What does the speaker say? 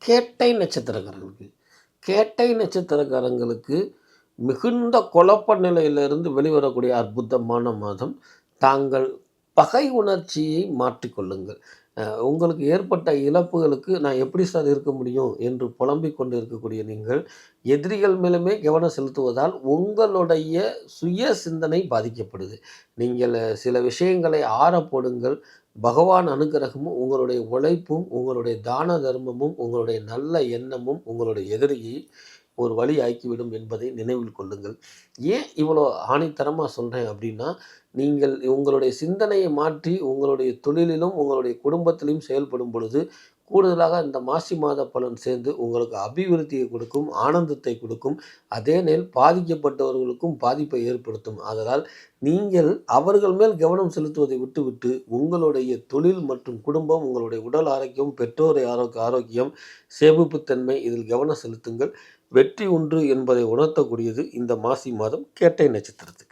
கேட்டை நட்சத்திரக்காரங்களுக்கு கேட்டை நட்சத்திரக்காரங்களுக்கு மிகுந்த குழப்ப நிலையிலிருந்து வெளிவரக்கூடிய அற்புதமான மாதம். தாங்கள் பகை உணர்ச்சியை மாற்றிக்கொள்ளுங்கள். உங்களுக்கு ஏற்பட்ட இழப்புகளுக்கு நான் எப்படி சார் இருக்க முடியும் என்று புலம்பிக் கொண்டு இருக்கக்கூடிய நீங்கள், எதிரிகள் மேலுமே கவனம் செலுத்துவதால் உங்களுடைய சுய சிந்தனை பாதிக்கப்படுது. நீங்கள் சில விஷயங்களை ஆற போடுங்கள். பகவான் அனுக்கிரகமும், உங்களுடைய உழைப்பும், உங்களுடைய தான தர்மமும், உங்களுடைய நல்ல எண்ணமும் உங்களுடைய எதிரியை ஒரு வழி ஆக்கிவிடும் என்பதை நினைவில் கொள்ளுங்கள். ஏன் இவ்வளோ ஆணித்தரமா சொல்றேன் அப்படின்னா, நீங்கள் உங்களுடைய சிந்தனையை மாற்றி உங்களுடைய தொழிலிலும், உங்களுடைய குடும்பத்திலும் செயல்படும் பொழுது, கூடுதலாக இந்த மாசி மாத பலன் சேர்ந்து உங்களுக்கு அபிவிருத்தியை கொடுக்கும், ஆனந்தத்தை கொடுக்கும். அதே நேரம் பாதிக்கப்பட்டவர்களுக்கும் பாதிப்பை ஏற்படுத்தும். ஆதலால் நீங்கள் அவர்கள் மேல் கவனம் செலுத்துவதை விட்டுவிட்டு, உங்களுடைய தொழில் மற்றும் குடும்பம், உங்களுடைய உடல் ஆரோக்கியம், பெற்றோரை ஆரோக்கியம், சேமிப்புத்தன்மை இதில் கவனம் செலுத்துங்கள். வெற்றி உண்டு என்பதை உணர்த்தக்கூடியது இந்த மாசி மாதம் கேட்டை நட்சத்திரத்துக்கு.